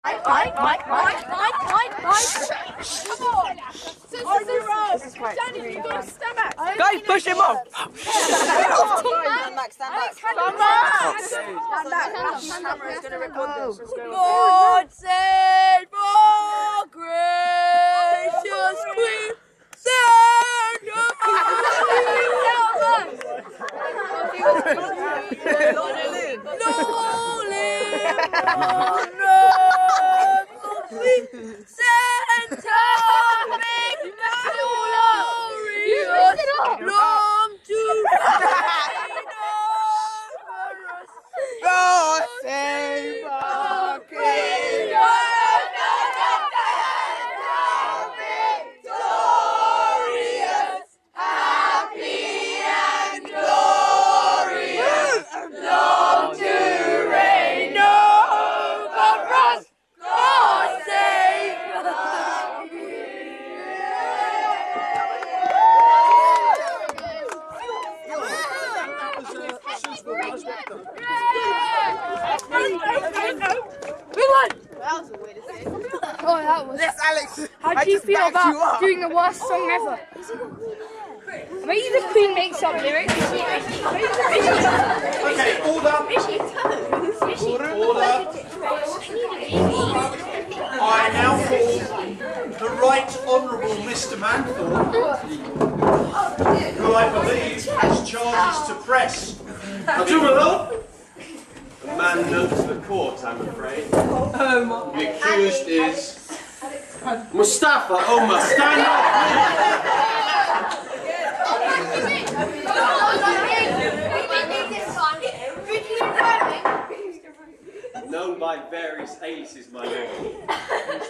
Mike. Come on. This is quite Danny, you've got to stand back. Guys, push him off. Stand back. Stand back. Camera's going to record this. Lord save our gracious Queen. Send us. Long to God save our King. Victorious, happy and glorious, long to reign over us. God save our Oh, that was. Yes, Alex. How do you feel about doing the worst song ever? Maybe the Queen makes up lyrics. Okay, order. Order. I now call the Right Honourable Mr. Manford, who I believe has charges to press. To my lord. The man knows the court, I'm afraid. The accused is Mustafa Omar. Stand up! Known by various aliases, my lord.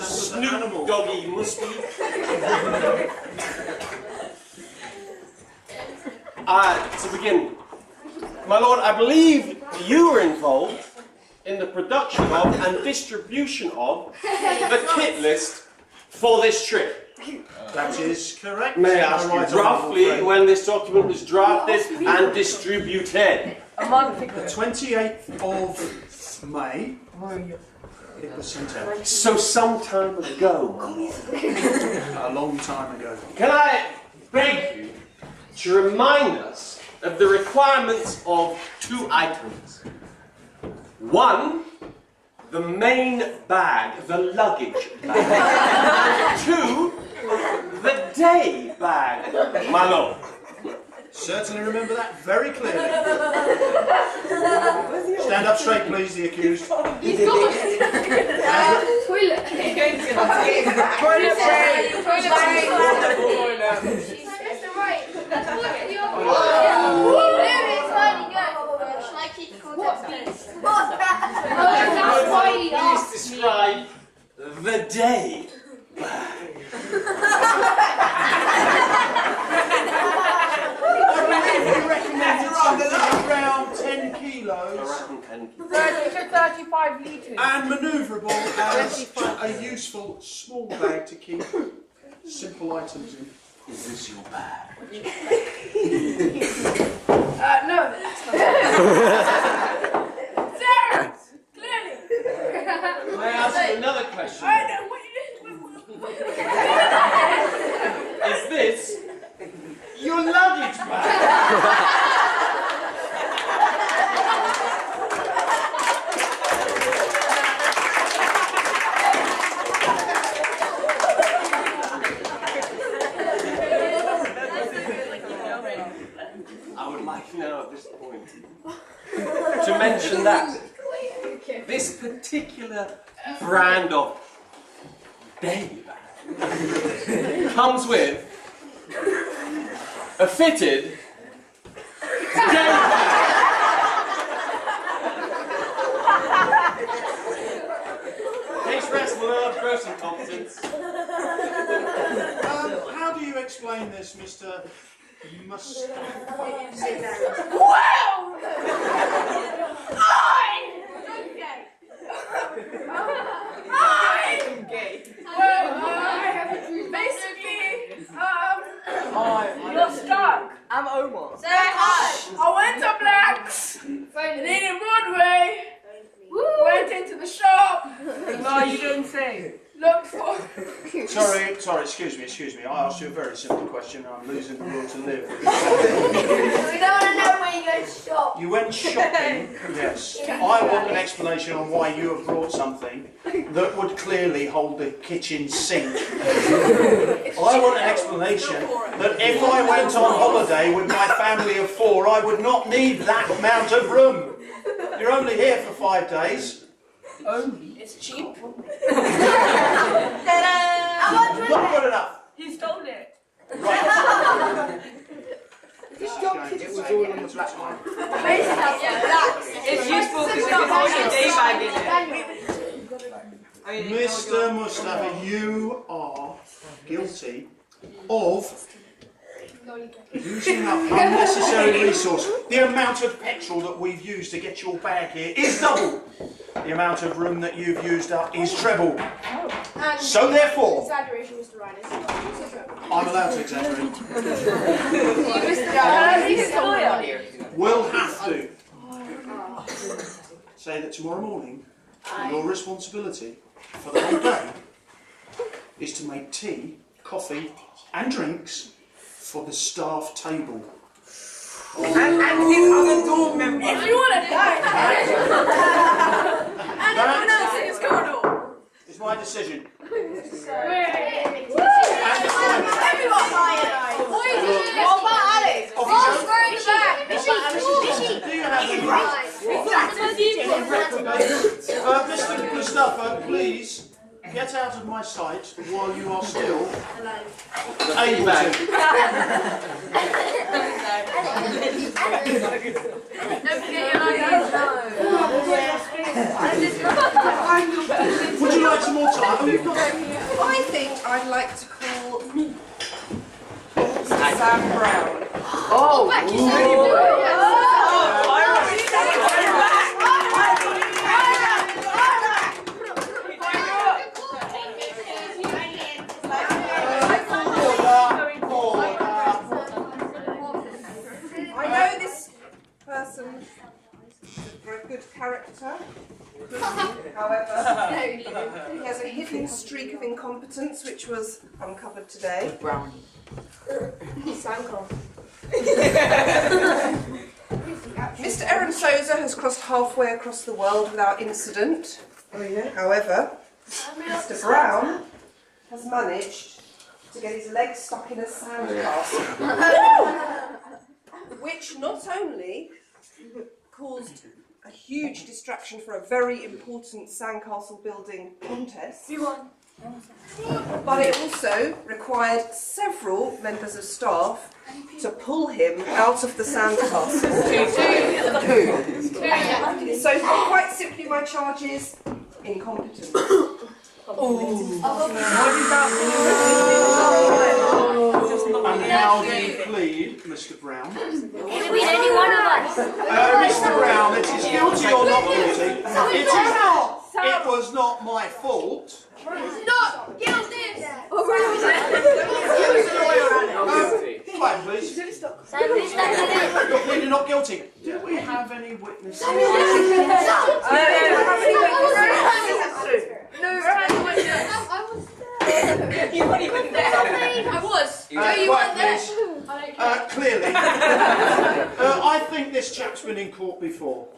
Snoop Doggy Musty. To begin, my lord, I believe you were involved in the production of and distribution of the kit list for this trip. That is correct. May I ask you roughly when this document was drafted and distributed? The 28th of May. It was sent out. So some time ago. A long time ago. Can I beg you to remind us of the requirements of two items? One, the main bag, the luggage bag. Two, the day bag, my lord. Certainly remember that very clearly. Stand up straight, please, the accused. Toilet. Please describe the day bag. We recommend around 10 kilos. Around 10 kilos. 30 to 35 litres. And manoeuvrable as a useful small bag to keep simple items in. Is this your bag? No, that's not. Sarah! Clearly! May I ask you another question? I know what you did. Is this your luggage bag? I would like now at this point to mention that this particular brand of day bag comes with a fitted day bag. Case rest my large gross incompetence. How do you explain this, Mr. Wow! Basically, you're stuck. I'm Omar. Say hi. I went to Blacks, and then in Broadway, went into the shop, you don't say. Look for. Sorry, excuse me. I asked you a very simple question and I'm losing the will to live. We don't want to know where you go to shop. You went shopping, yes. I want an explanation on why you have brought something that would clearly hold the kitchen sink. I want an explanation that if I went on holiday with my family of 4, I would not need that amount of room. You're only here for 5 days. Only? It's cheap. Not good enough. He stole it. Right. It was all on the black one. It's useful because you can hold your day bag in it. Mr. Mustafa, you are guilty of using up unnecessary resource. The amount of petrol that we've used to get your bag here is double. The amount of room that you've used up is treble. So therefore, Exaggeration, Mr. Ryan. I'm allowed to exaggerate. We'll have to say that tomorrow morning, your responsibility for the whole day is to make tea, coffee and drinks for the staff table. And his other dorm members. If you want to die, and everyone else in his corridor. It's my decision. Everyone cyanide. What about Alex? Do you have any Mr. Mustafa, please get out of my sight while you are still able to. Would you like some more time? I think I'd like to call Sam Brown. Oh! I know this person is a good character. However, he has a hidden streak of incompetence which was uncovered today. Brown. Mr. Aaron Souza has crossed halfway across the world without incident. However, Mr. Brown has managed to get his legs stuck in a sandcastle, which not only caused a huge distraction for a very important sandcastle building contest, but it also required several members of staff to pull him out of the sandcastle. So quite simply my charge is incompetence. And how do you plead, Mr. Brown? It could be any one of us. Mr. Brown, it is guilty or not guilty. It was not my fault. Not guilty. Quiet, please. You're pleading not guilty. Do we have any witnesses? No, You weren't even there. I was. No, you weren't there. Clearly. I think this chap's been in court before.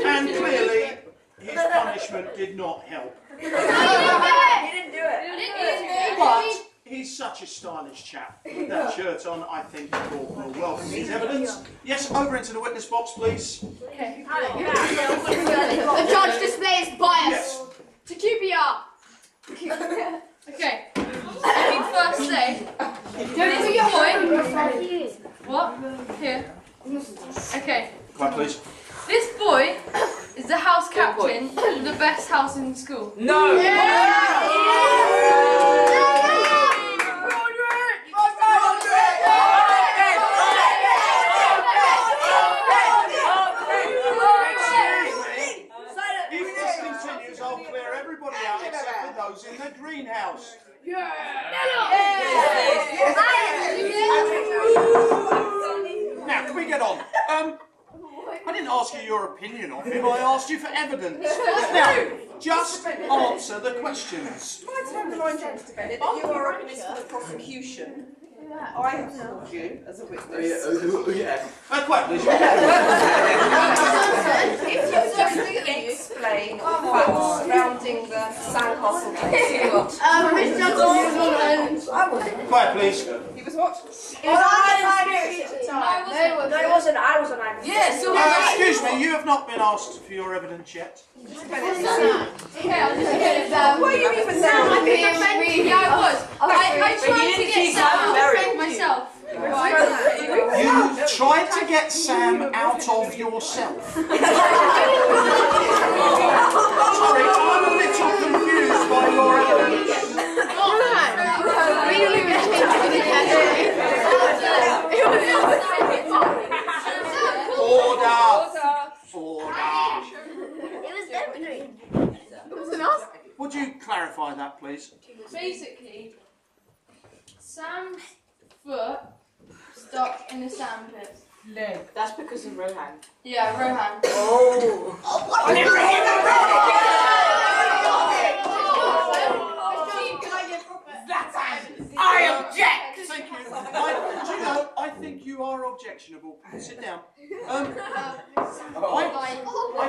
And clearly, his punishment did not help. He didn't do it. But he's such a stylish chap. With that shirt on, I think the court will welcome his evidence. Yes, over into the witness box, please. Okay. The judge displays bias to QPR. Okay. Speaking first say. This boy. What? Here. Okay. Quiet, please. This boy is the house captain of the best house in school. No! If this continues, I'll clear everybody out except for those in the greenhouse. Now, can we get on? I ask you your opinion of him, I asked you for evidence. Now, just answer the questions. Can I tell you, Mr. Bennett, that you are a witness for the prosecution? I have called you as a witness. Quite please. If you just explain the facts surrounding the sandcastle case. Quiet please. He was what? No, it wasn't. I was an actor. Yes. Excuse me, you have not been asked for your evidence yet. Were you even there? Yeah, I was. I tried to get Sam myself. You tried to get Sam out of yourself. Sorry, I'm a little confused by your evidence. Order. Would you clarify that, please? Basically, Sam's foot stuck in the sand pit. No, that's because of Rohan. Yeah, Rohan. Oh. I object! Thank you. Do you know, I think you are objectionable. Sit down. I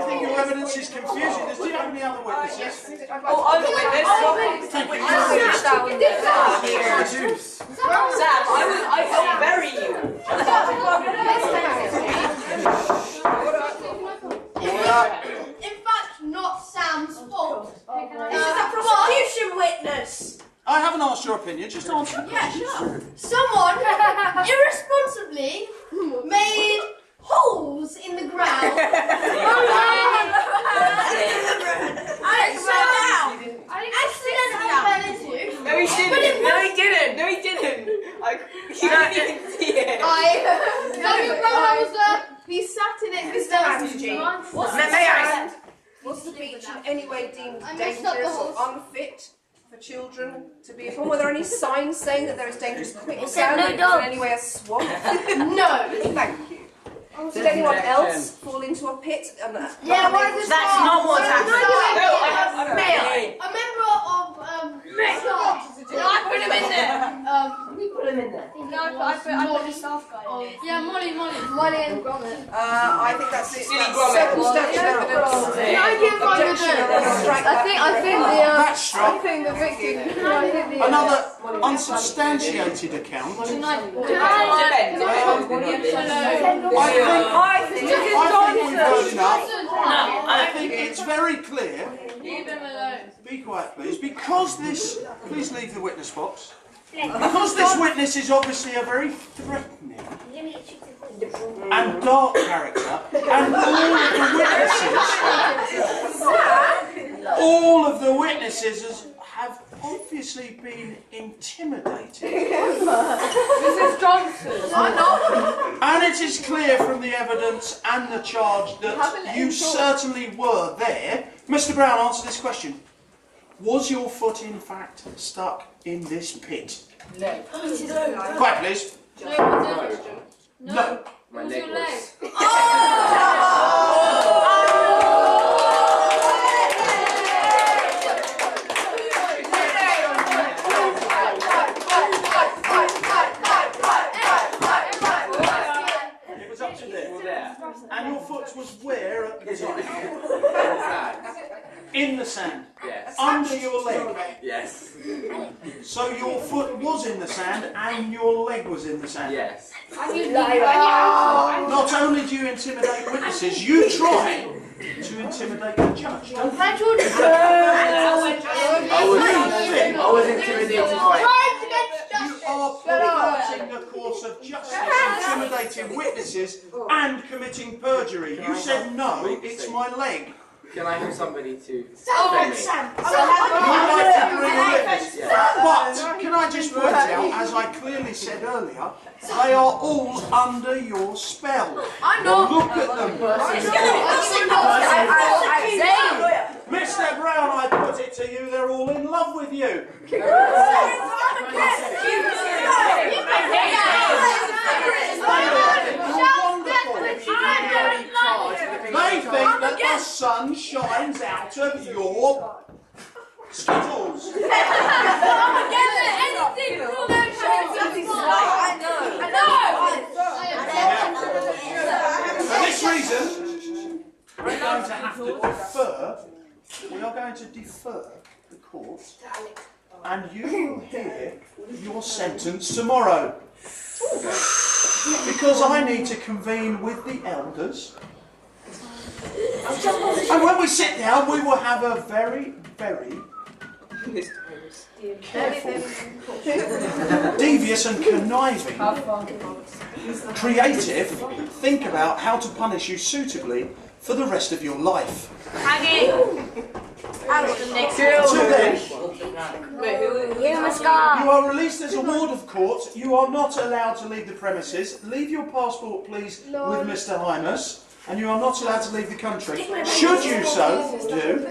think your evidence is confusing. Do you have any other witnesses? Oh, I'm a witness. Thank you. Sam, I will bury you. In fact, not Sam's fault. This is a prosecution witness. I haven't asked your opinion, just answer. Yeah, sure. Someone irresponsibly made holes in the ground. No, he didn't. No, he didn't. No, he didn't. You didn't even see it. He sat in it. Was the beach in any way deemed I messed up the dangerous or holes. unfit for children to be upon? Were there any signs saying that there is dangerous said quicksand? no Or in dogs. any way a swamp? No. Thank you. Did anyone else fall into a pit? Yeah, one of the That's not what happened. No, A member of I put him in there. we put him in there. No, I put the staff guy. Yeah, Molly and Gromit. I think that's it. Silly That's Gromit. circumstantial evidence. I give Objection. Strike that. That's struck. the victim. Another unsubstantiated account. I think we've heard enough. I think it's very clear. Leave him alone. Be quiet, please. Because this, please leave the witness box. Because this witness is obviously a very threatening and dark character, and all of the witnesses have obviously been intimidated. And it is clear from the evidence and the charge that you certainly were there. Mr. Brown, answer this question. Was your foot in fact stuck in this pit? No. Quiet, please. No. My leg was. It was up to there. And your foot was where at the time? In the sand. Yes. Under your leg. Yes. So your foot was in the sand and your leg was in the sand. Yes. Not only do you intimidate witnesses, you try to intimidate the judge. Don't you? I was intimidated by. You are perverting the course of justice, intimidating witnesses and committing perjury. You said no, it's my leg. Can I have somebody to You'd like to bring a witness. But can I just point out, as I clearly said earlier, they are all under your spell. I'm not. Look at them. Mr. Brown, I put it to you, they're all in love with you. Wonderful. sun shines out of your skittles. For this reason, we're going to have to defer. We are going to defer the court, and you will hear your sentence tomorrow. Because I need to convene with the elders. And when we sit down, we will have a very, very careful, devious and conniving, creative think about how to punish you suitably for the rest of your life. Until then, you are released as a ward of court. You are not allowed to leave the premises. Leave your passport, please, with Mr. Hymas. And you are not allowed to leave the country. Should you so do,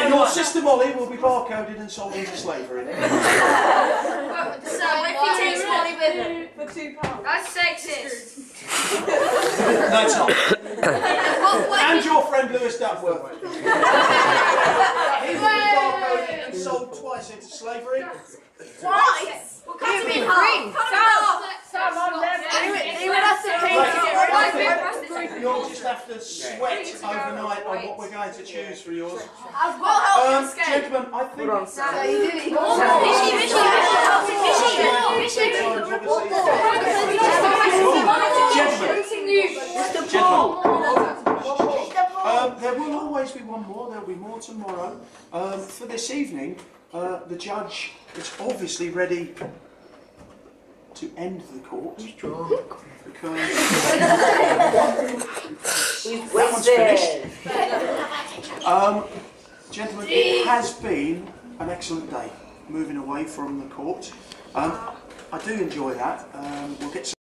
your sister Molly will be barcoded and sold into slavery. So if he takes Molly with him for £2, that's sexist. No, it's not. And your friend Lewis Duckworth. He will be barcoded and sold twice into slavery. Twice? Well, cut him in half. Sam, I'm left. He would have to take it. You'll just have to sweat overnight on what we're going to choose for yours. Gentlemen, I think... There will always be one more. There will be more tomorrow. For this evening, the judge is obviously ready to end the court because that one's finished. Gentlemen, it has been an excellent day moving away from the court. I do enjoy that. We'll get some